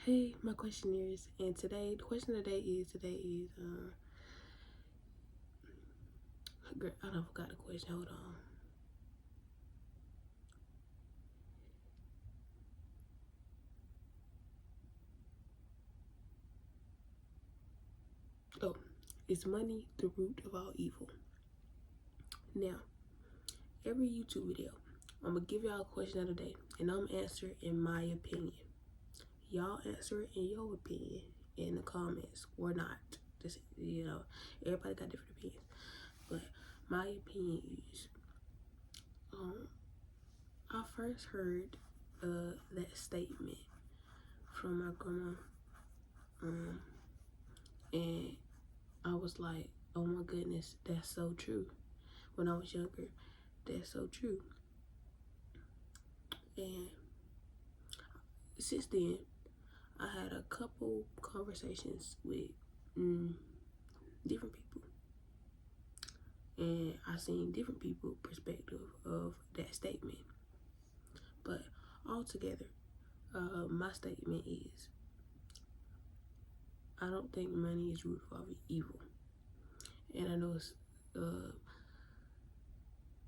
Hey, my question is, and the question of the day is, girl, I don't forgot the question, hold on. Oh, is money the root of all evil? Now, every YouTube video, I'm gonna give y'all a question of the day, and I'm gonna answer in my opinion. Y'all answer it in your opinion in the comments or not. Just, everybody got different opinions. But my opinion is, I first heard that statement from my grandma, and I was like, oh my goodness, that's so true. When I was younger, that's so true. And since then, I had a couple conversations with different people, and I seen different people' perspective of that statement. But altogether, my statement is, I don't think money is root of all evil. And I know it's,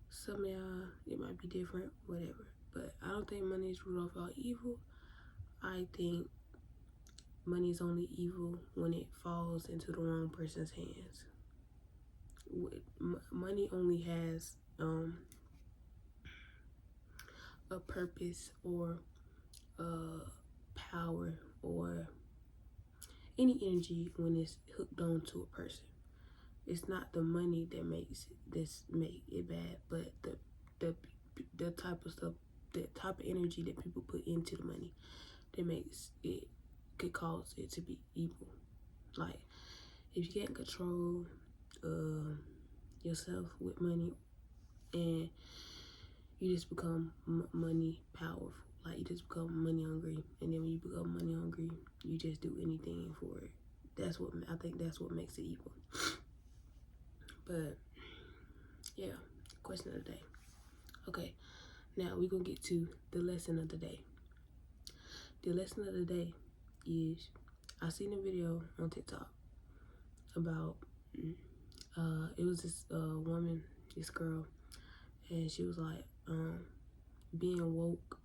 some of y'all, it might be different, whatever. But I don't think money is root of all evil. I think money is only evil when it falls into the wrong person's hands. Money only has a purpose or power or any energy when it's hooked on to a person. It's not the money that make it bad, but the type of stuff, the type of energy that people put into the money that makes it, could cause it to be evil. Like, if you can't control yourself with money and you just become money powerful, like you just become money hungry, and then when you become money hungry, you just do anything for it. I think that's what makes it evil. But yeah, question of the day. Okay, now we're gonna get to the lesson of the day. The lesson of the day is, I seen a video on TikTok about it was this woman, this girl, and she was like, being woke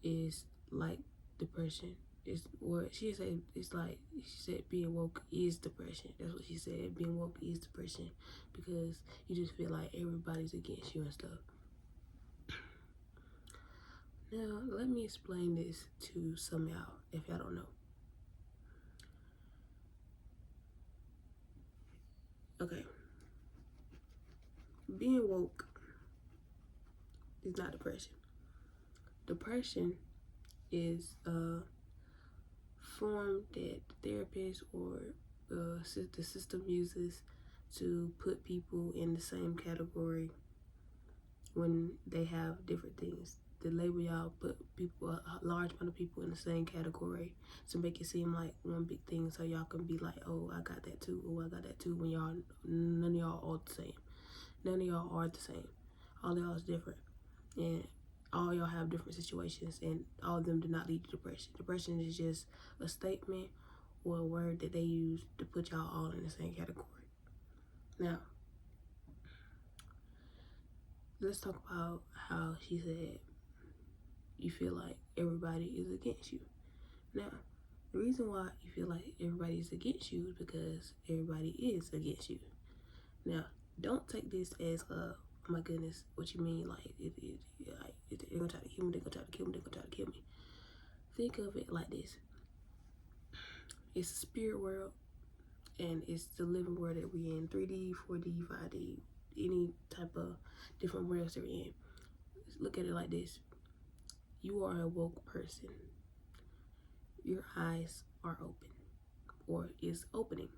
is like depression. It's what she said. It's like she said, being woke is depression. That's what she said. Being woke is depression because you just feel like everybody's against you and stuff. Now, let me explain this to some of y'all if y'all don't know. Okay. Being woke is not depression. Depression is a form that therapists or the system uses to put people in the same category when they have different things. The label y'all put people, a large amount of people in the same category to make it seem like one big thing, so y'all can be like, oh, I got that too, oh, I got that too, when none of y'all are the same. None of y'all are the same. All of y'all is different. And all y'all have different situations, and all of them do not lead to depression. Depression is just a statement or a word that they use to put y'all all in the same category. Now, let's talk about how she said you feel like everybody is against you. Now, the reason why you feel like everybody is against you is because everybody is against you. Now, don't take this as oh my goodness, what you mean? Like, they're gonna try to kill me, they're gonna try to kill me, they're gonna try to kill me. Think of it like this. It's the spirit world, and it's the living world that we're in, 3D, 4D, 5D, any type of different worlds that we're in. Look at it like this. You are a woke person. Your eyes are open, or is opening.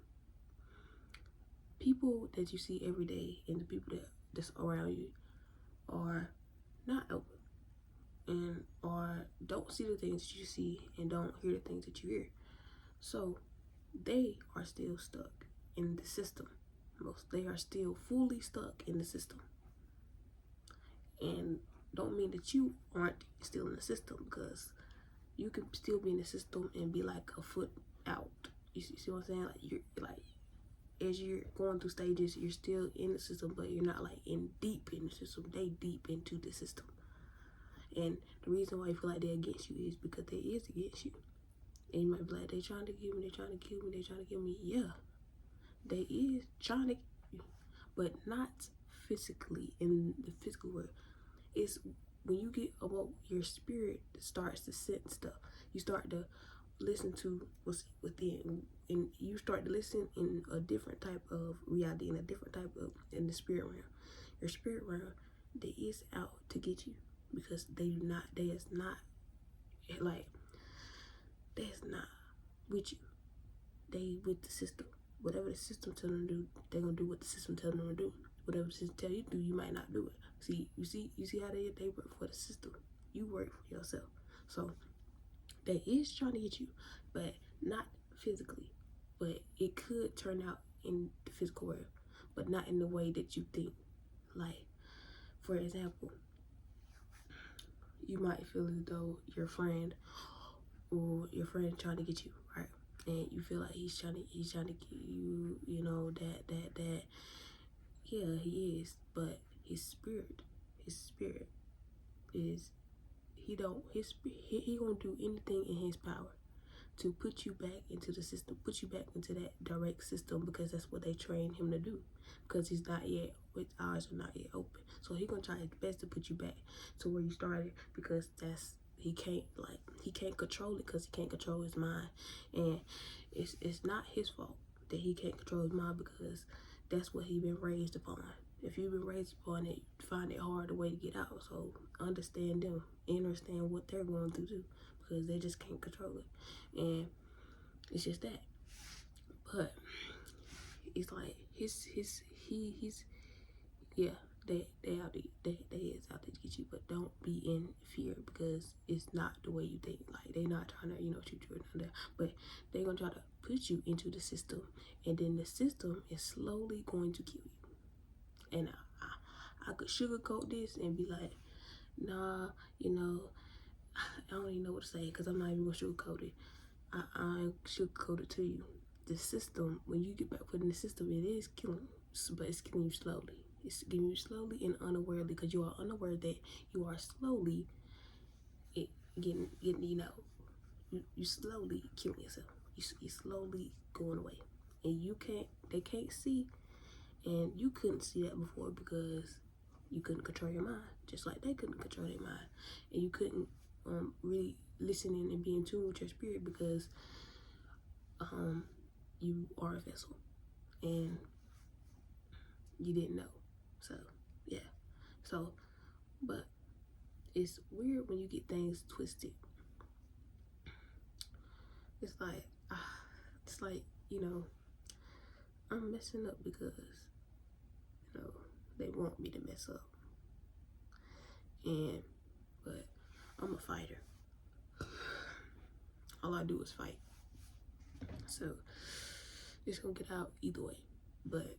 People that you see every day and the people that's around you are not open, and or don't see the things that you see and don't hear the things that you hear. So they are still stuck in the system. They are still fully stuck in the system. And don't mean that you aren't still in the system, because you can still be in the system and be like a foot out. You see what I'm saying? Like you're like, as you're going through stages, you're still in the system, but you're not like in deep in the system. They deep into the system. And the reason why you feel like they're against you is because they is against you. And you might be like, they trying to kill me, they trying to kill me, they trying to kill me. Yeah, they is trying to kill you, but not physically in the physical world. It's when you get about your spirit starts to sense stuff. You start to listen to what's within, and you start to listen in a different type of reality, in a different type of in the spirit realm. Your spirit realm, they is out to get you because they is not like they is not with you. They with the system. Whatever the system tell them to do, they're gonna do what the system tell them to do. Whatever the system tell you to do, you might not do it. You see how they work for the system. You work for yourself. So they is trying to get you, but not physically. But it could turn out in the physical world, but not in the way that you think. Like, for example, you might feel as though your friend trying to get you, right? And you feel like he's trying to get you, you know, that. Yeah, he is, but his spirit is he gonna do anything in his power to put you back into the system, put you back into that direct system, because that's what they trained him to do. Because he's not yet, his eyes are not yet open, so he gonna try his best to put you back to where you started, because he can't control it, because he can't control his mind. And it's not his fault that he can't control his mind, because that's what he been raised upon. If you've been raised upon it, you find it hard the way to get out. So understand them, understand what they're going through too, because they just can't control it. And it's just that. But it's like he's yeah, they is out to get you, but don't be in fear, because it's not the way you think. Like, they not trying to, shoot you or nothing, but they gonna try to put you into the system, and then the system is slowly going to kill you. And I could sugarcoat this and be like, nah, I don't even know what to say, because I'm not even gonna sugarcoat it. I sugarcoat it to you. The system, when you get back put in the system, it is killing you, but it's killing you slowly. It's getting you slowly and unawarely, because you are unaware that you are slowly getting you slowly killing yourself. You slowly going away, and they can't see, and you couldn't see that before because you couldn't control your mind, just like they couldn't control their mind, and you couldn't really listen in and be in tune with your spirit, because you are a vessel, and you didn't know. So yeah, but it's weird when you get things twisted. It's like I'm messing up because they want me to mess up, but I'm a fighter. All I do is fight. So it's gonna get out either way. But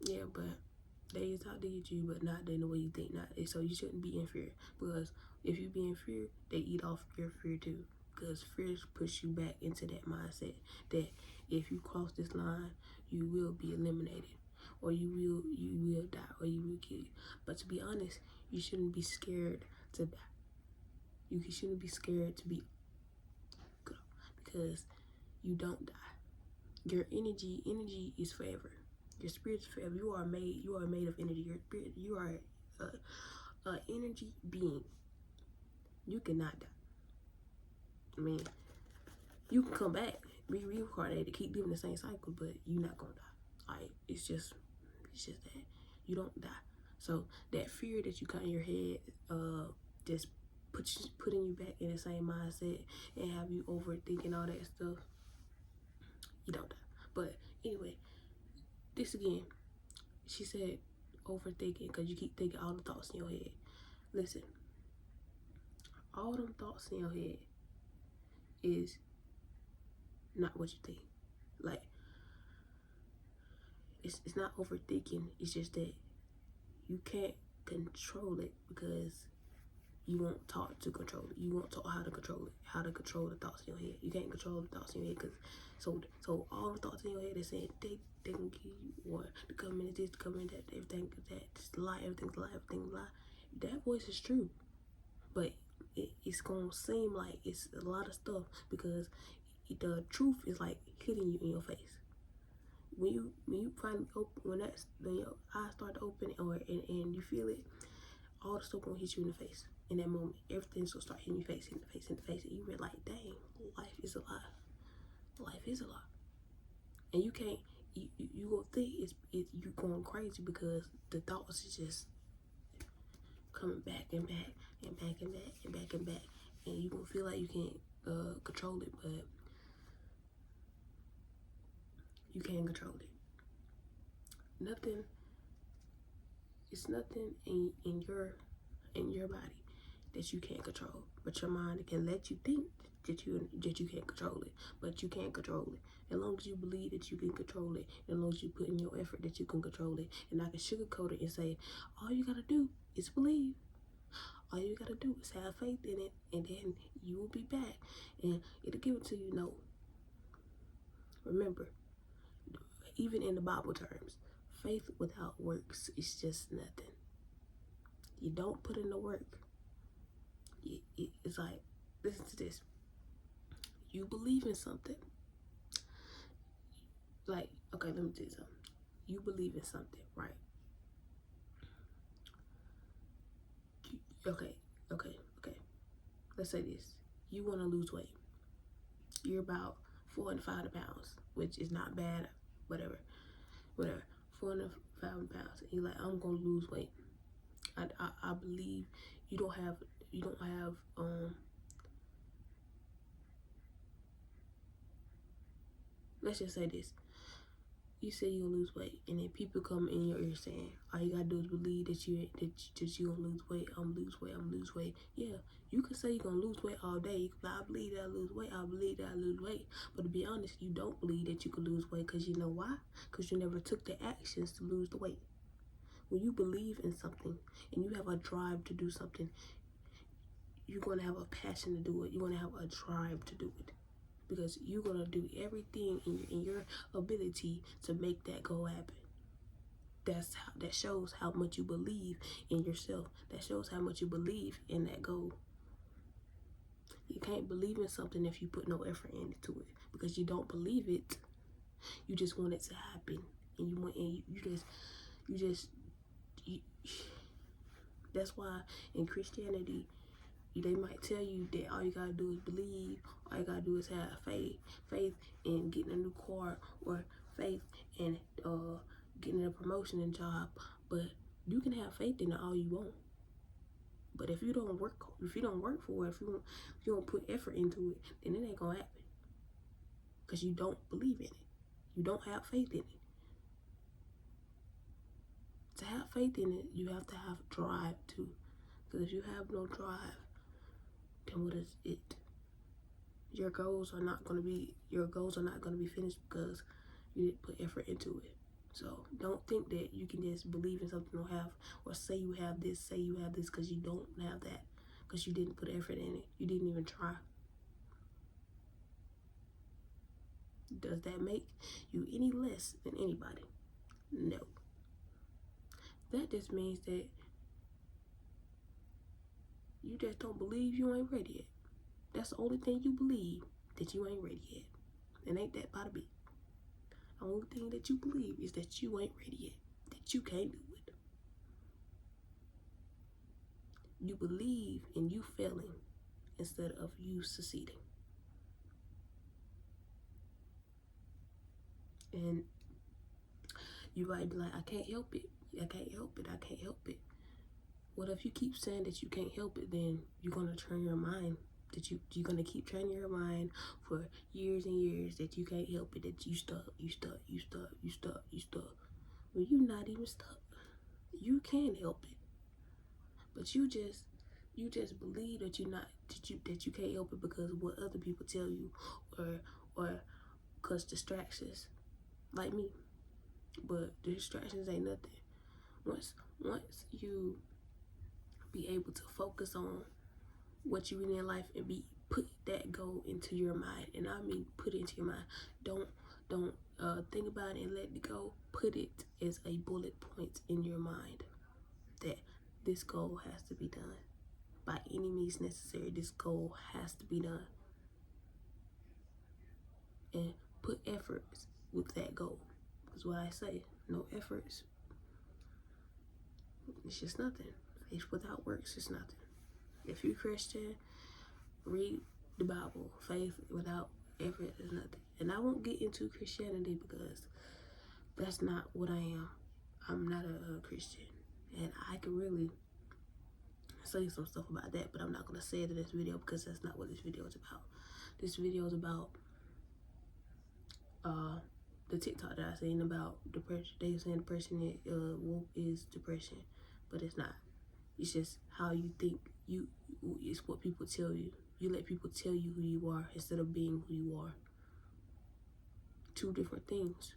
yeah, but they is out to get you, but not in the way you think. Not so you shouldn't be in fear, because if you be in fear, they eat off your fear too. Because fear push you back into that mindset that if you cross this line, you will be eliminated, or you will die, or you will kill you. But to be honest, you shouldn't be scared to die. You shouldn't be scared to be good, because you don't die. Your energy is forever. Your spirit is forever. You are made of energy. Your spirit, you are a energy being. You cannot die. I mean, you can come back, be reincarnated, keep living the same cycle, but you're not gonna die. Like, it's just that you don't die. So that fear that you got in your head, just putting you back in the same mindset and have you overthinking all that stuff, you don't die. But anyway, this again, she said overthinking, because you keep thinking all the thoughts in your head. Listen, all them thoughts in your head is not what you think. Like, it's not overthinking. It's just that you can't control it because you won't taught to control it. You won't taught how to control it, how to control the thoughts in your head. You can't control the thoughts in your head because so all the thoughts in your head, they saying they can give you or the government is this, the government that, everything that, just lie, everything's a lie, everything's a lie. That voice is true, but it's gonna seem like it's a lot of stuff because the truth is like hitting you in your face. When you finally open, when your eyes start to open and you feel it, all the stuff gonna hit you in the face. In that moment, everything's gonna start hitting your face, in the face, in the face, and you realize, dang, life is a lie. Life is a lie, and you can't. You gonna think you going crazy because the thoughts is just coming back and back and back and back and back and back, and you gonna feel like you can't control it, but you can control it. Nothing. It's nothing in your body that you can't control, but your mind can let you think that you can't control it, but you can't control it. As long as you believe that you can control it, as long as you put in your effort that you can control it, and I can sugarcoat it and say, all you gotta do is believe. All you gotta do is have faith in it, and then you will be back, and it'll give it to you. No, remember, even in the Bible terms, faith without works is just nothing. You don't put in the work. It's like, listen to this. You believe in something. Like, okay, let me tell you something. You believe in something, right? Okay. Let's say this. You want to lose weight. You're about 400 pounds, which is not bad. Whatever. 405 pounds. And you're like, I'm gonna lose weight. I believe you don't have let's just say this. You say you're gonna lose weight, and then people come in your ear saying, all you gotta do is believe that you gonna lose weight. I'm gonna lose weight. Yeah, you can say you're gonna lose weight all day. You can be like, I believe that I lose weight. I believe that I lose weight. But to be honest, you don't believe that you can lose weight because you know why? Because you never took the actions to lose the weight. When you believe in something and you have a drive to do something, you're gonna have a passion to do it. You're gonna have a drive to do it. Because you're going to do everything in your ability to make that goal happen. That shows how much you believe in yourself. That shows how much you believe in that goal. You can't believe in something if you put no effort into it, because you don't believe it. You just want it to happen, and that's why in Christianity, they might tell you that all you gotta do is believe, all you gotta do is have faith in getting a new car, or faith in getting a promotion and job. But you can have faith in it all you want. But if you don't work for it, if you don't put effort into it, then it ain't gonna happen. Because you don't believe in it. You don't have faith in it. To have faith in it, you have to have drive too. Because if you have no drive, then what is it? Your goals are not gonna be finished because you didn't put effort into it. So don't think that you can just believe in something or say you have this because you don't have that, because you didn't put effort in it. You didn't even try. Does that make you any less than anybody? No. That just means that you just don't believe you ain't ready yet. That's the only thing you believe, that you ain't ready yet. And ain't that about to be? The only thing that you believe is that you ain't ready yet, that you can't do it. You believe in you failing instead of you succeeding. And you might be like, I can't help it. I can't help it. I can't help it. Well, if you keep saying that you can't help it, then you're going to turn your mind, that you're going to keep training your mind for years and years that you can't help it, that you stuck. Well, you're not even stuck. You can help it. But you just believe that that you can't help it because of what other people tell you, or because distractions, like me. But the distractions ain't nothing. Once you be able to focus on what you need in life and put that goal into your mind. And I mean put it into your mind. Don't think about it and let it go. Put it as a bullet point in your mind that this goal has to be done. By any means necessary, this goal has to be done. And put efforts with that goal. That's what I say. No efforts, it's just nothing. Faith without works is nothing. If you're Christian, read the Bible. Faith without effort is nothing. And I won't get into Christianity because that's not what I am. I'm not a Christian. And I could really say some stuff about that, but I'm not going to say it in this video because that's not what this video is about. This video is about the TikTok that I seen about depression. They were saying depression is depression, but it's not. It's just how you think. It's what people tell you. You let people tell you who you are instead of being who you are. Two different things.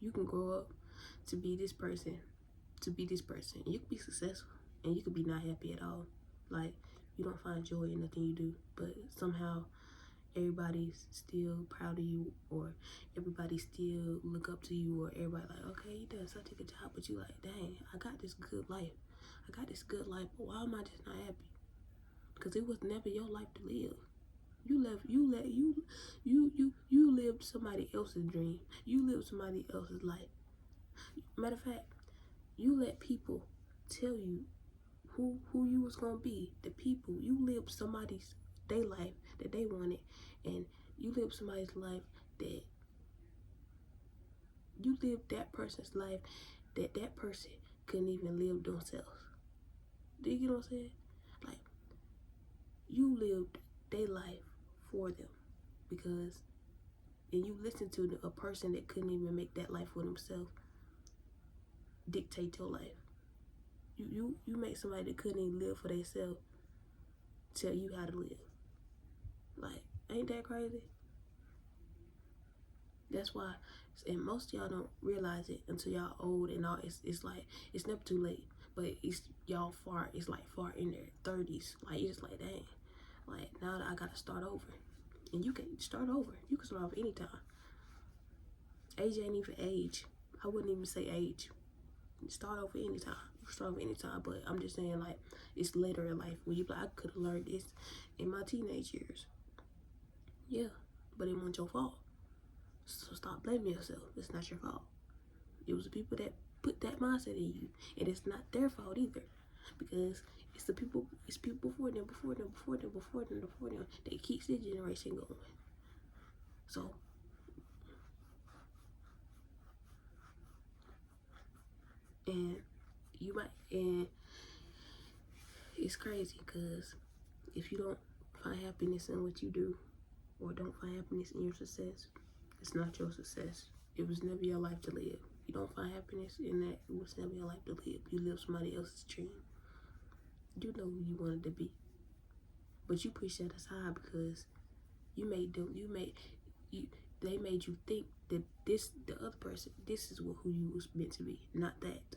You can grow up to be this person, and you can be successful, and you could be not happy at all. Like, you don't find joy in nothing you do, but somehow everybody's still proud of you, or everybody still look up to you, or everybody like, okay, he does such a good job, but you like, dang, I got this good life, but why am I just not happy? Because it was never your life to live. You lived somebody else's dream. You lived somebody else's life. Matter of fact, you let people tell you who you was gonna be. The people, you lived somebody's day life that they wanted, and you lived somebody's life that you lived that person's life that person couldn't even live themselves. Do you get what I'm saying? Like, you lived their life for them and you listen to a person that couldn't even make that life for themselves dictate your life. You make somebody that couldn't even live for themselves tell you how to live. Like, ain't that crazy? That's why, and most of y'all don't realize it until y'all old and all. It's like, it's never too late, but it's y'all far in their 30s. Like, it's like, dang, like, now that I gotta start over. And you can start over. You can start over anytime. Age ain't even age. I wouldn't even say age. Start over anytime. You can start over anytime, but I'm just saying, like, it's later in life when you like, I could have learned this in my teenage years. Yeah, but it wasn't your fault. So stop blaming yourself. It's not your fault. It was the people that put that mindset in you, and it's not their fault either, because it's people before them that keeps this generation going. So, and it's crazy because if you don't find happiness in what you do, or don't find happiness in your success, it's not your success. It was never your life to live. You don't find happiness in that, it was never your life to live. You live somebody else's dream. You know who you wanted to be, but you push that aside because they made you think that the other person, this is who you was meant to be, not that.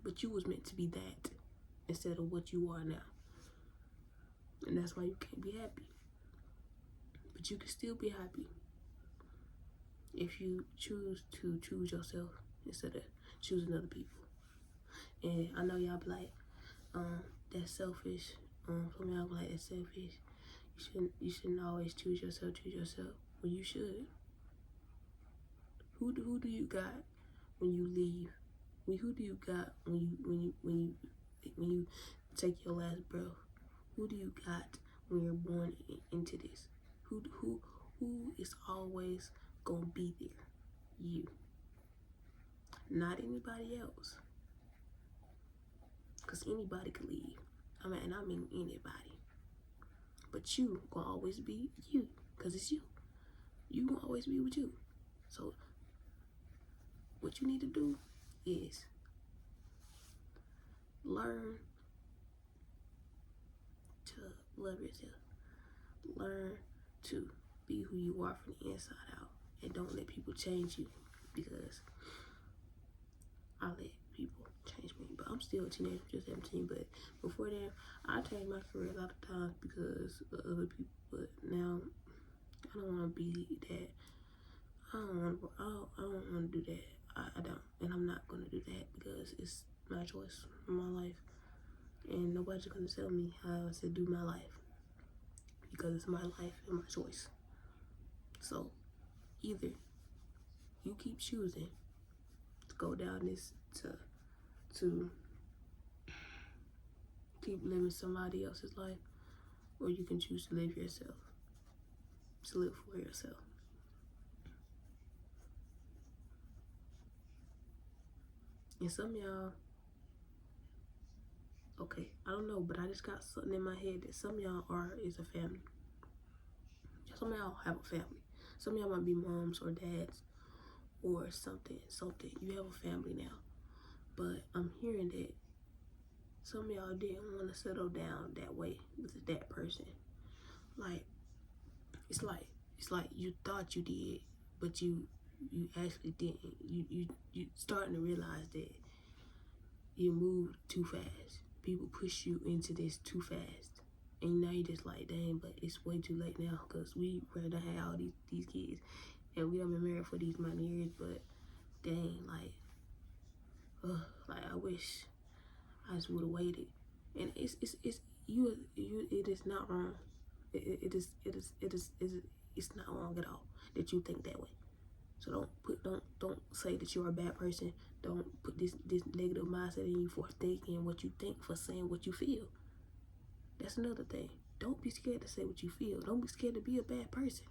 But you was meant to be that instead of what you are now. And that's why you can't be happy. But you can still be happy if you choose to choose yourself instead of choosing other people. And I know y'all be like, that's selfish. Some y'all be like, that's selfish. You shouldn't always choose yourself. Well, you should. Who do you got when you leave? Who do you got when you take your last breath? Who do you got when you're born into this? Who is always gonna be there? You. Not anybody else. Because anybody could leave. I mean anybody. But you gonna always be you. Because it's you. You gonna always be with you. So what you need to do is learn to love yourself. Learn to be who you are from the inside out. And don't let people change you, because I let people changed me. But I'm still a teenager, just 17. But before that, I changed my career a lot of times because of other people. But now, I don't want to be that. I don't want to do that. I don't. And I'm not going to do that because it's my choice, my life. And nobody's going to tell me how to do my life because it's my life and my choice. So, either you keep choosing to go down this to keep living somebody else's life, or you can choose to live yourself, to live for yourself. And some of y'all, okay, I don't know, but I just got something in my head that some of y'all is a family. Some of y'all have a family. Some of y'all might be moms or dads or something. You have a family now. But I'm hearing that some of y'all didn't want to settle down that way with that person. Like, it's like you thought you did, but you actually didn't. You starting to realize that you moved too fast. People push you into this too fast. And now you're just like, dang, but it's way too late now because we ready to have all these kids. And we done been married for these many years, but dang, like I wish I just would have waited. And it's you it is not wrong. It is it's not wrong at all that you think that way. So don't say that you're a bad person. Don't put this negative mindset in you for thinking what you think, for saying what you feel. That's another thing. Don't be scared to say what you feel. Don't be scared to be a bad person.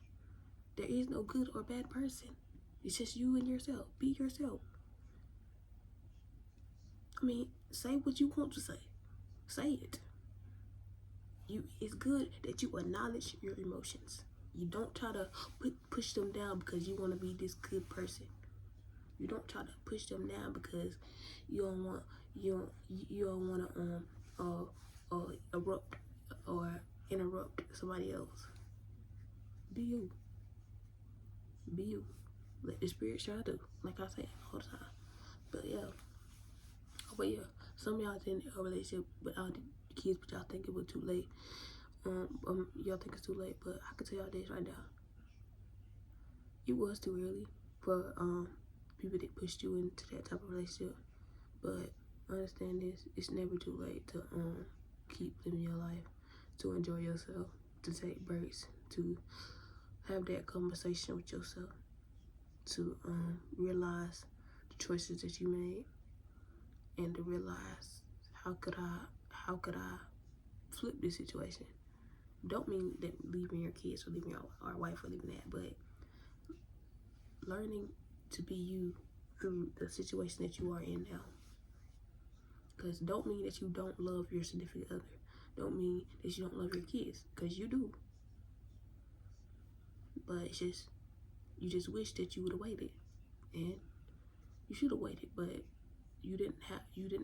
There is no good or bad person. It's just you and yourself. Be yourself. I mean, say what you want to say. Say it. It's good that you acknowledge your emotions. You don't try to push them down because you want to be this good person. You don't try to push them down because you don't want to erupt or interrupt somebody else. Be you. Be you. Let the spirit shine through. Like I say all the time. But yeah. Some of y'all in a relationship without the kids, but y'all think it was too late. Y'all think it's too late, but I can tell y'all this right now. It was too early for people that pushed you into that type of relationship. But understand this: it's never too late to keep living your life, to enjoy yourself, to take breaks, to have that conversation with yourself, to realize the choices that you made, and to realize how could I flip this situation. Don't mean that leaving your kids or leaving your wife or leaving that, but learning to be you through the situation that you are in now. Because don't mean that you don't love your significant other. Don't mean that you don't love your kids, because you do. But it's just, you just wish that you would have waited, and you should have waited, but you didn't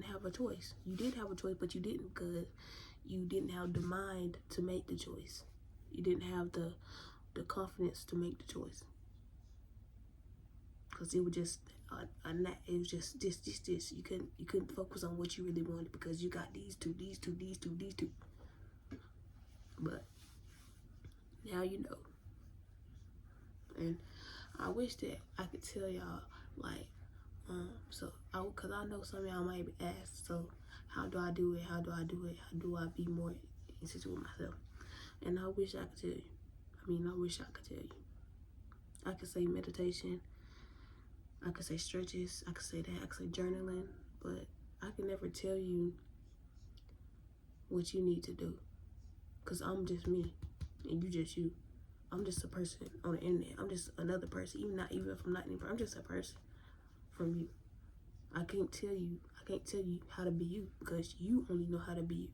have a choice. You did have a choice, but you didn't, because you didn't have the mind to make the choice. You didn't have the confidence to make the choice, because it was just it was just this. You couldn't focus on what you really wanted because you got these two. But now you know. And I wish that I could tell y'all, like, cause I know some of y'all might be asked, so how do I do it? How do I be more in touch with myself? And I wish I could tell you. I wish I could tell you. I could say meditation. I could say stretches. I could say that. I could say journaling. But I can never tell you what you need to do. Because I'm just me. And you just you. I'm just a person on the internet. I'm just another person. Even if I'm not anybody. I'm just a person from you. I can't tell you how to be you, because you only know how to be you.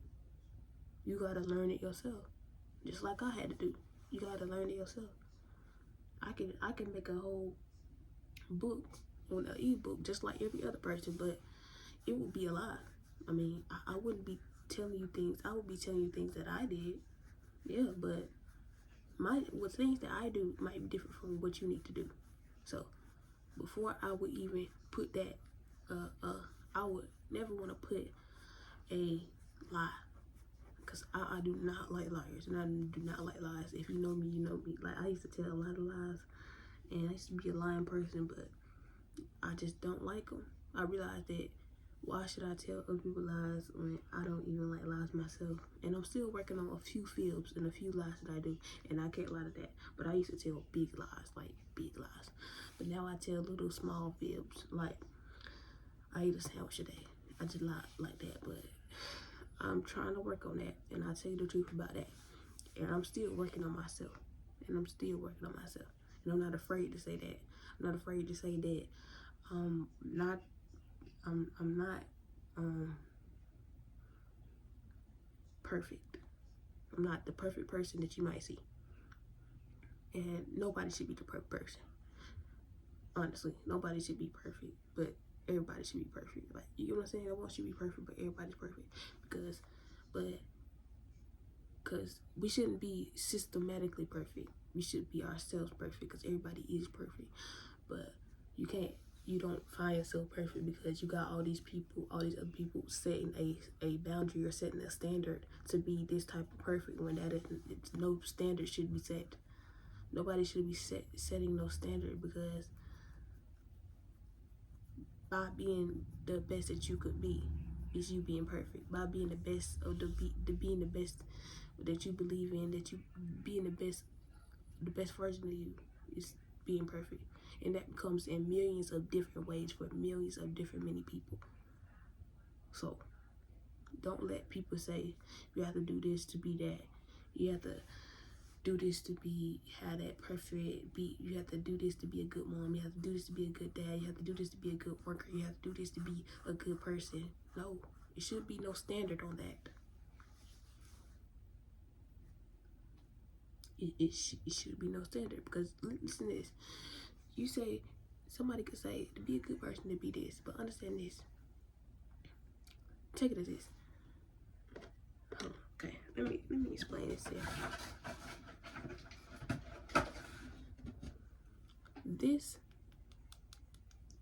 You gotta learn it yourself. Just like I had to do. You gotta learn it yourself. I can make a whole book on an ebook just like every other person, but it would be a lie. I wouldn't be telling you things. I would be telling you things that I did. Yeah, but what things that I do might be different from what you need to do. So before I would even put that, I would never want to put a lie, because I do not like liars, and I do not like lies. If you know me, you know me. Like, I used to tell a lot of lies, and I used to be a lying person, but I just don't like them. I realized that why should I tell other people lies when I don't even like lies myself? And I'm still working on a few fibs and a few lies that I do, and I can't lie to that. But I used to tell big lies, like big lies. But now I tell little small fibs, like I eat a sandwich a day. I just lie like that, but I'm trying to work on that, and I'll tell you the truth about that. And I'm still working on myself, and I'm still working on myself. And I'm not afraid to say that. I'm not afraid to say that not I'm not perfect. I'm not the perfect person that you might see. And nobody should be the perfect person. Honestly, nobody should be perfect, but everybody should be perfect. Like, you know what I'm saying? No one should be perfect, but everybody's perfect. Because we shouldn't be systematically perfect. We should be ourselves perfect, because everybody is perfect. But you don't find yourself perfect because you got all these other people setting a boundary or setting a standard to be this type of perfect, when no standard should be set. Nobody should be setting no standard, because by being the best that you could be is you being perfect. By being the best of being the best that you believe in, that you being the best version of you is being perfect. And that comes in millions of different ways for millions of different many people. So don't let people say you have to do this to be that. You have to do this to have that perfect beat. You have to do this to be a good mom. You have to do this to be a good dad. You have to do this to be a good worker. You have to do this to be a good person. No, it should be no standard on that. It should be no standard, because listen to this. You say, somebody could say to be a good person to be this, but understand this. Take it as this. Okay, let me explain this here. This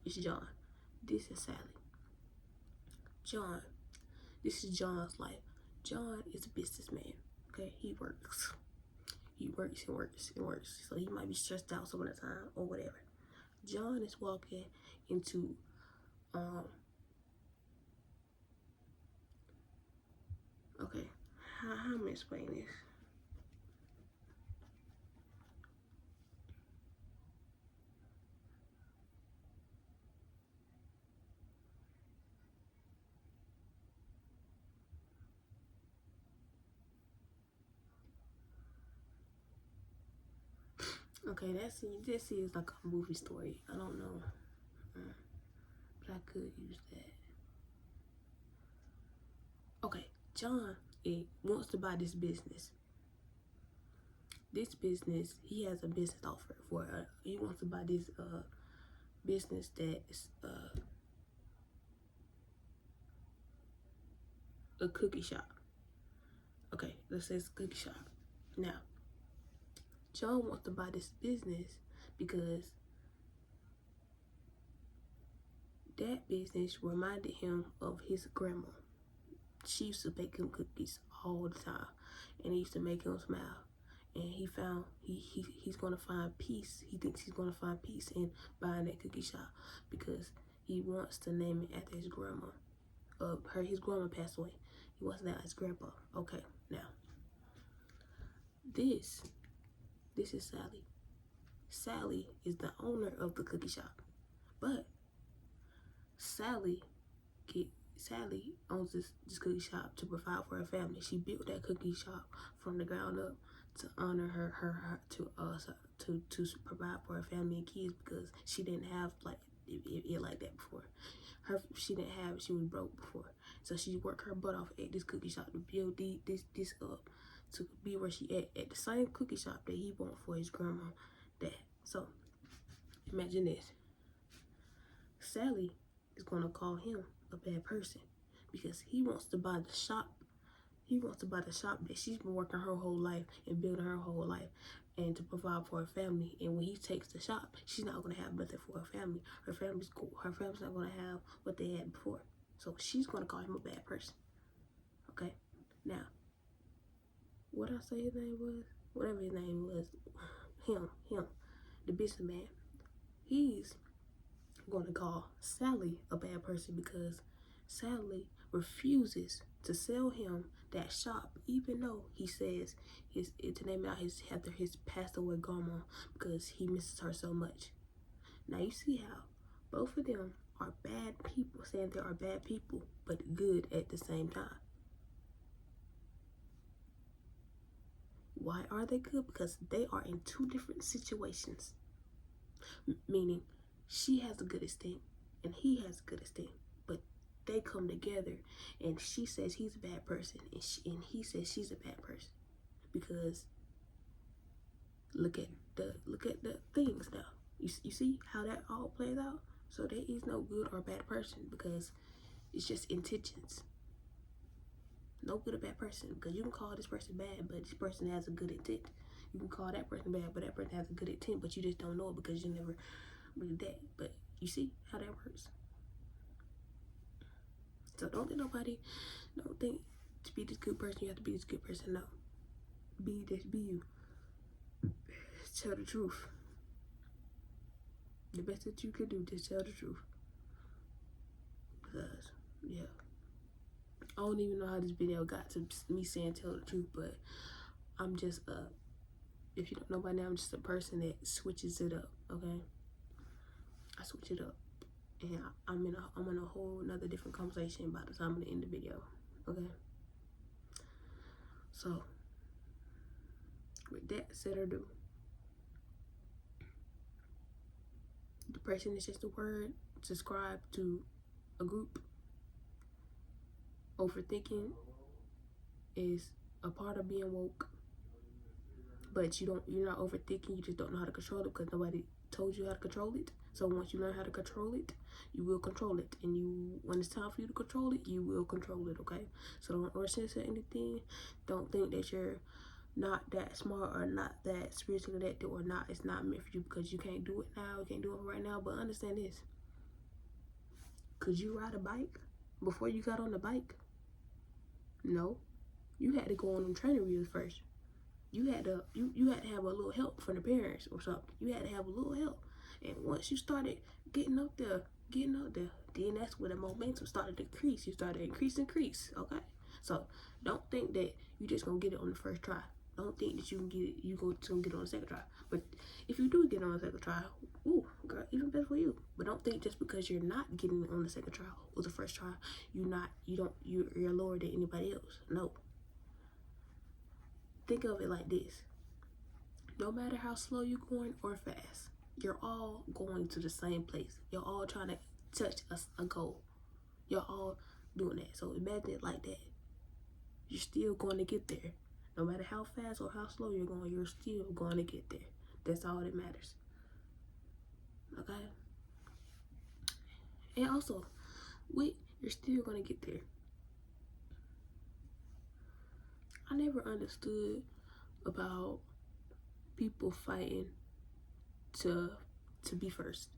is John. This is Sally. John. This is John's life. John is a businessman. Okay, he works. He works and works and works. So he might be stressed out some of the time or whatever. John is walking into okay, how am I gonna explain this? Okay, this is like a movie story. I don't know, but I could use that. Okay, John wants to buy this business. This business, he has a business offer for. He wants to buy this business that's a cookie shop. Okay, let's say it's a cookie shop. Now, John wants to buy this business because that business reminded him of his grandma. She used to bake him cookies all the time, and it used to make him smile. And he found he's gonna find peace. He thinks he's gonna find peace in buying that cookie shop, because he wants to name it after his grandma. His grandma passed away. He wants to name his grandpa. Okay, now this is Sally. Sally is the owner of the cookie shop, but Sally owns this cookie shop to provide for her family. She built that cookie shop from the ground up to honor her to provide for her family and kids, because she didn't have like it like that before. She was broke before, so she worked her butt off at this cookie shop to build this up to be where she at the same cookie shop that he bought for his grandma dad. So imagine this. Sally is gonna call him a bad person because he wants to buy the shop. He wants to buy the shop that she's been working her whole life and building her whole life and to provide for her family. And when he takes the shop, she's not gonna have nothing for her family. Her family's cool. Her family's not gonna have what they had before. So she's gonna call him a bad person. Okay? Now, what I say his name was? Whatever his name was, him, the businessman. He's gonna call Sally a bad person because Sally refuses to sell him that shop, even though he says to name it out after his passed away grandma because he misses her so much. Now you see how both of them are bad people, saying they are bad people, but good at the same time. Why are they good? Because they are in two different situations. Meaning, she has a good instinct and he has a good instinct, but they come together, and she says he's a bad person, and he says she's a bad person because look at the things now. You see how that all plays out. So there is no good or bad person because it's just intentions. No good or bad person, because you can call this person bad, but this person has a good intent. You can call that person bad, but that person has a good intent, but you just don't know it because you never really that. But you see how that works. So don't think to be this good person you have to be this good person. No, be you. Tell the truth. The best that you can do, just tell the truth. Because yeah, I don't even know how this video got to me saying tell the truth, but I'm just if you don't know by now, I'm just a person that switches it up. Okay, I switch it up, and I'm in a whole another different conversation by the time I'm gonna end the video. Okay, so with that said or do, depression is just a word. Subscribe to a group. Overthinking is a part of being woke, but you're not overthinking. You just don't know how to control it because nobody told you how to control it. So once you learn how to control it, you will control it, and when it's time for you to control it, you will control it. Okay, so don't rush into anything. Don't think that you're not that smart or not that spiritually connected or not. It's not meant for you because you can't do it now. You can't do it right now. But understand this: could you ride a bike before you got on the bike? No, you had to go on them training wheels first. You had to have a little help from the parents or something. You had to have a little help, and once you started getting up there, then that's where the momentum started to increase. You started increase. Okay, so don't think that you just gonna get it on the first try. Don't think that you can get it. You gonna get it on the second try. But if you do get it on the second try, ooh, girl, even better for you. But don't think just because you're not getting it on the second try or the first try, you're lower than anybody else. No. Think of it like this: no matter how slow you're going or fast, you're all going to the same place. You're all trying to touch a goal. You're all doing that. So imagine it like that. You're still going to get there. No matter how fast or how slow you're going, you're still going to get there. That's all that matters. Okay? And also, you're still going to get there. I never understood about people fighting to be first.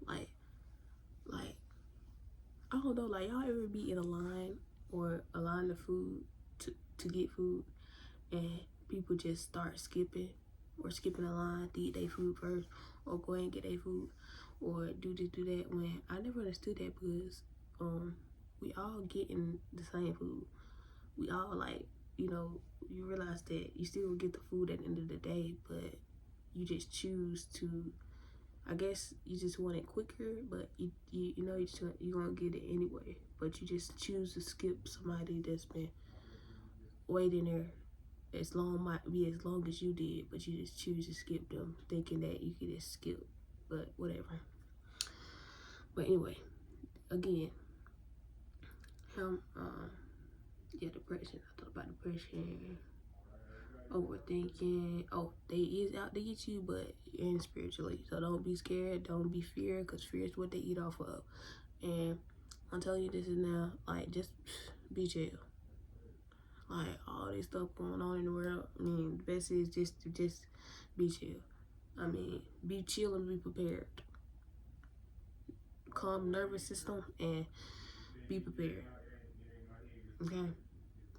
Like I don't know, like y'all ever be in a line or a line of food to get food, and people just start skipping a line to eat their food first, or go ahead and get their food, or do this, do that. When I never understood that because we all getting the same food. We all you realize that you still get the food at the end of the day, but you just choose to, I guess you just want it quicker, but you're gonna get it anyway. But you just choose to skip somebody that's been waiting there might be as long as you did, but you just choose to skip them, thinking that you could just skip. But whatever. But anyway, again, depression. I thought about depression. Overthinking. Oh, they is out to get you, but in spiritually. So don't be scared. Don't be feared, because fear is what they eat off of. And I'm telling you this is now, just be chill. All this stuff going on in the world. I mean, the best is just to be chill. I mean, be chill and be prepared. Calm nervous system, and be prepared. Okay,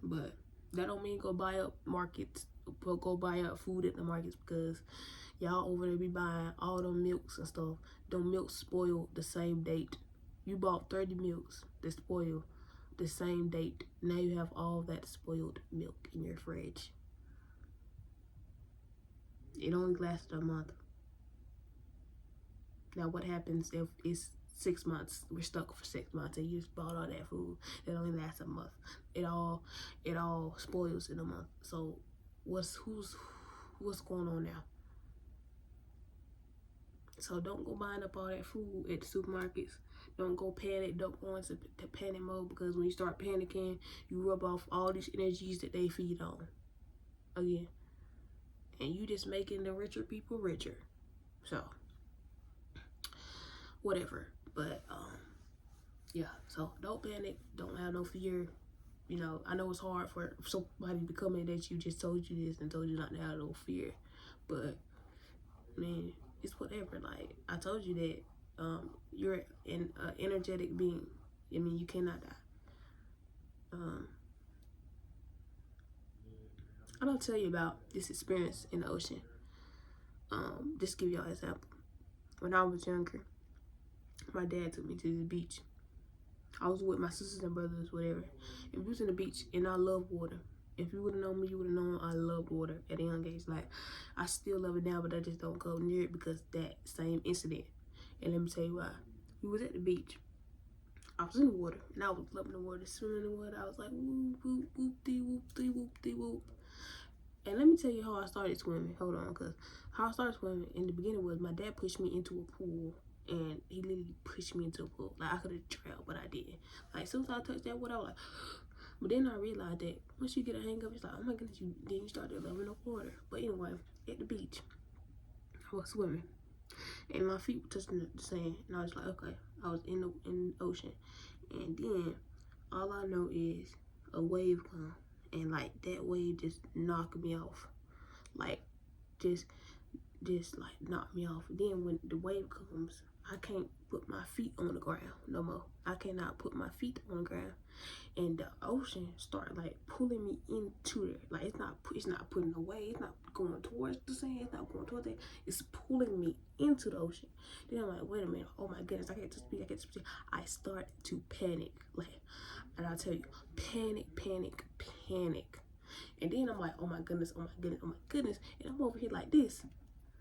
but that don't mean go buy up markets, go buy up food at the markets, because y'all over there be buying all them milks and stuff. Them milks spoil the same date. You bought 30 milks that spoil the same date. Now you have all that spoiled milk in your fridge. It only lasted a month. Now what happens if it's 6 months? We're stuck for 6 months and you just bought all that food that only lasts a month. It all spoils in a month. So what's going on now? So don't go buying up all that food at the supermarkets. Don't go panic. Don't go into panic mode, because when you start panicking, you rub off all these energies that they feed on. Again. And you just making the richer people richer. So, whatever. But, yeah. So, don't panic. Don't have no fear. You know, I know it's hard for somebody to come in that you just told you this and told you not to have no fear. But, man, it's whatever. Like, I told you that you're an energetic being. I mean, you cannot die. I'll tell you about this experience in the ocean. Just give y'all an example. When I was younger, my dad took me to the beach. I was with my sisters and brothers, whatever. And we was in the beach, and I love water. If you would have known me, you would have known I loved water at a young age. Like, I still love it now, but I just don't go near it because that same incident. And let me tell you why. We was at the beach. I was in the water, and I was loving the water, swimming in the water. I was like, whoop, whoop, whoop, dee, whoop, dee, whoop, dee, whoop. And let me tell you how I started swimming. Hold on, because how I started swimming in the beginning was my dad pushed me into a pool. And he literally pushed me into a pool. Like, I could have drowned, but I didn't. Like, as soon as I touched that water, I was like, but then I realized that once you get a hang of it, it's like, oh my goodness, then you start loving the water. But anyway, at the beach, I was swimming. And my feet were touching the sand. And I was like, okay. I was in the ocean. And then, all I know is a wave come. And, like, that wave just knocked me off. Like, just like knock me off. Then when the wave comes, I can't put my feet on the ground no more. I cannot put my feet on the ground. And the ocean started like pulling me into it. Like, it's not putting away. It's not going towards the sand. It's not going towards it. It's pulling me into the ocean. Then I'm like, wait a minute. Oh my goodness. I can't speak. I start to panic. Like, and I tell you, panic. And then I'm like, oh my goodness. And I'm over here like this,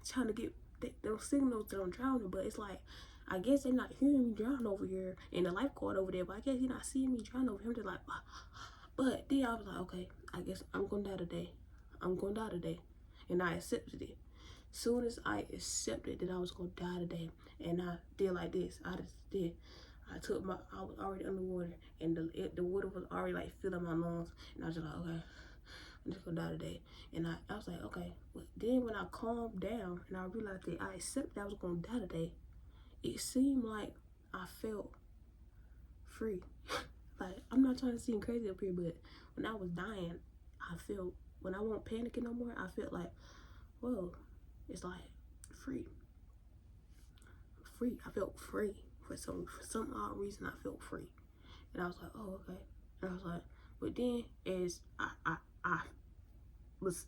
trying to get those signals that I'm drowning. But it's like, I guess they're not hearing me drown over here, and the lifeguard over there, but I guess he's not seeing me drown over here. They're like, but then I was like, okay, I guess I'm gonna die today. And I accepted it. Soon as I accepted that I was gonna die today, and I did like this, I was already underwater, and the water was already like filling my lungs, and I was just like, okay, I'm just gonna die today. And I was like, okay. But then when I calmed down and I realized that I accepted I was gonna die today, it seemed like I felt free. Like, I'm not trying to seem crazy up here, but when I was dying, when I wasn't panicking no more, I felt like, whoa, it's like free. I felt free. For some odd reason, I felt free. And I was like, oh, okay. And I was like, but then as I was,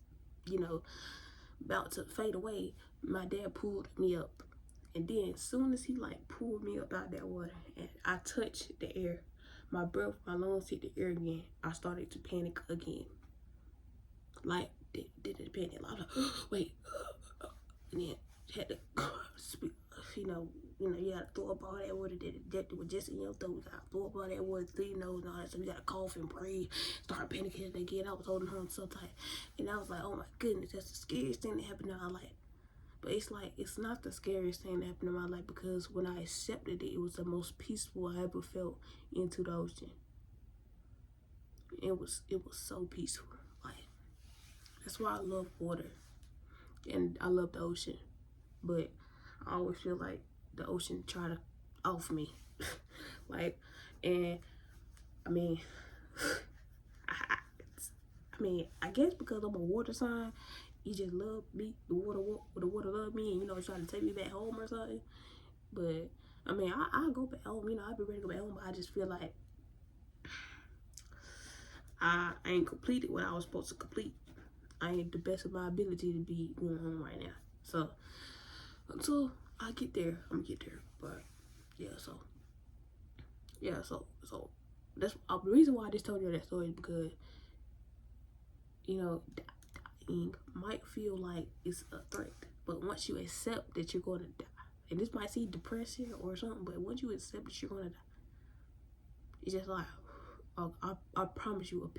about to fade away, my dad pulled me up. And then as soon as he like pulled me up out that water and I touched the air, my lungs hit the air again, I started to panic again. Like, did it panic? I was like, wait. And then had to speak, you gotta throw up all that water that was just in your throat. You gotta throw up all that water through your nose and all that. So you gotta cough and breathe, start panicking again. I was holding on so tight. And I was like, oh my goodness, that's the scariest thing that happened in my life. But it's like, it's not the scariest thing that happened in my life, because when I accepted it, it was the most peaceful I ever felt into the ocean. It was so peaceful. Like, that's why I love water. And I love the ocean. But I always feel like the ocean try to off me. Like, and I mean, I guess because I'm a water sign, you just love me, the water love me, and trying to take me back home or something. But I mean, I go back home, I'll be ready to go back home, but I just feel like I ain't completed what I was supposed to complete. I ain't the best of my ability to be going home right now. So until I get there, I'm gonna get there. But yeah, so that's the reason why I just told you that story is because, you know, dying might feel like it's a threat, but once you accept that you're going to die, and this might seem depressing or something, but once you accept that you're going to die, it's just like, I promise you,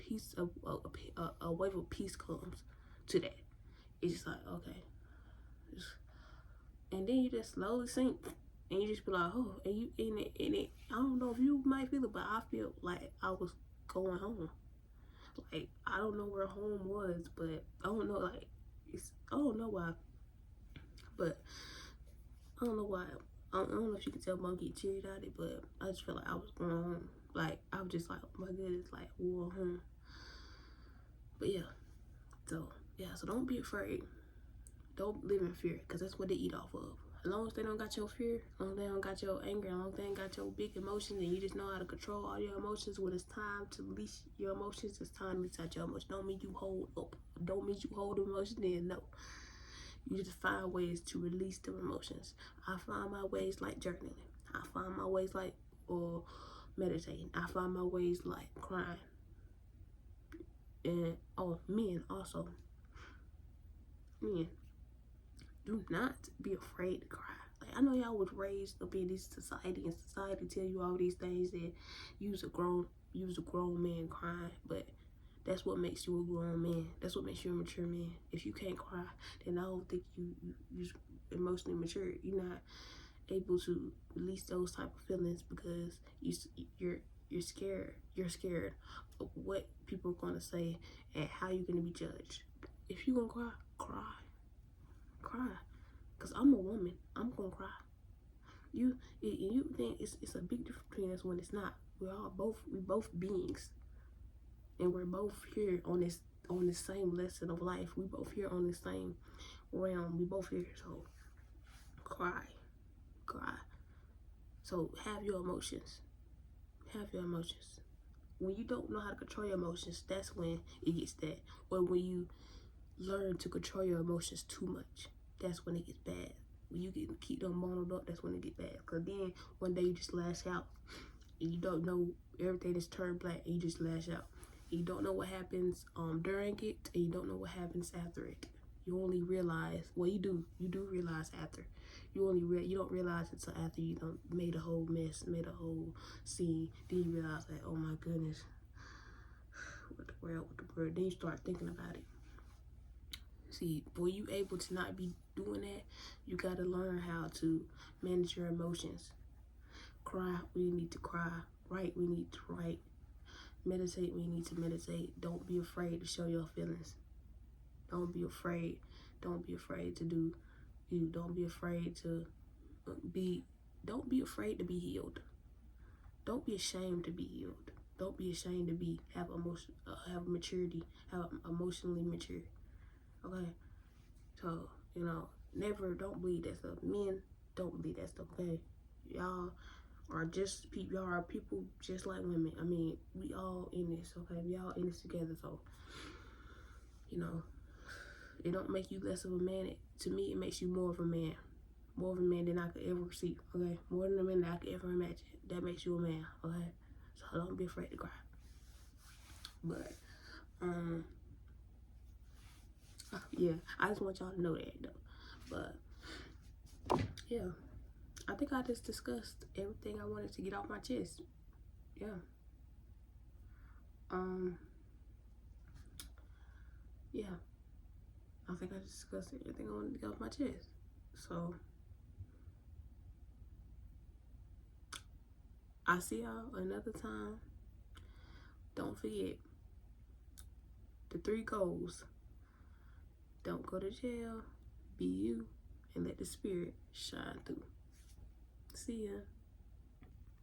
a wave of peace comes to that. It's just like, okay, and then you just slowly sink, and you just be like, oh, and you in it. I don't know if you might feel it, but I feel like I was going home. Like, I don't know where home was, but I don't know, like, I don't know why, but I don't know why. I don't know if you can tell I'm getting teary eyed it, but I just felt like I was going home. Like, I was just like, oh my goodness, like, war home. But yeah, so don't be afraid. Don't live in fear, because that's what they eat off of. As long as they don't got your fear, as long as they don't got your anger, as long as they ain't got your big emotions, and you just know how to control all your emotions, when it's time to release your emotions, it's time to release out your emotions. Don't mean you hold up. Don't mean you hold emotions in, no. You just find ways to release the emotions. I find my ways like journaling. I find my ways like meditating. I find my ways like crying. And men also. Men, do not be afraid to cry. Like, I know y'all was raised up in this society, and society tell you all these things that you's a grown man crying, but that's what makes you a grown man. That's what makes you a mature man. If you can't cry, then I don't think you're emotionally mature. You're not able to release those type of feelings because you're scared. You're scared of what people are gonna say and how you're gonna be judged. If you gonna cry. Cause I'm a woman. I'm gonna cry. You think it's a big difference between us when it's not. We both beings, and we're both here on this same lesson of life. We both here on the same realm. We both here. So cry. So have your emotions. Have your emotions. When you don't know how to control your emotions, that's when it gets that. Or when you learn to control your emotions too much, that's when it gets bad. When you keep them bottled up, that's when it gets bad. Cause then one day you just lash out, and you don't know, everything is turned black, and you just lash out. And you don't know what happens during it, and you don't know what happens after it. You only realize, well, you do realize after. You don't realize it until after you done made a whole mess, made a whole scene. Then you realize that, oh my goodness, what the world. Then you start thinking about it. See, for you able to not be doing that, you gotta learn how to manage your emotions. Cry when you need to cry. Write when you need to write. Meditate when you need to meditate. Don't be afraid to show your feelings. Don't be afraid. Don't be afraid to do you. Don't be afraid to be. Don't be afraid to be healed. Don't be ashamed to be healed. Don't be ashamed to have emotion, have maturity, have emotionally mature. Okay, so don't believe that stuff. Men, don't believe that stuff. Okay, y'all are people just like women. I mean, we all in this. Okay, we all in this together. So it don't make you less of a man. To me, it makes you more of a man. More of a man than I could ever see. Okay, more than a man that I could ever imagine. That makes you a man. Okay, so don't be afraid to cry. But yeah, I just want y'all to know that though. But yeah, I think I just discussed everything I wanted to get off my chest. Yeah. Yeah. I think I just discussed everything I wanted to get off my chest. So I'll see y'all another time. Don't forget the 3 goals. Don't go to jail, be you, and let the spirit shine through. See ya.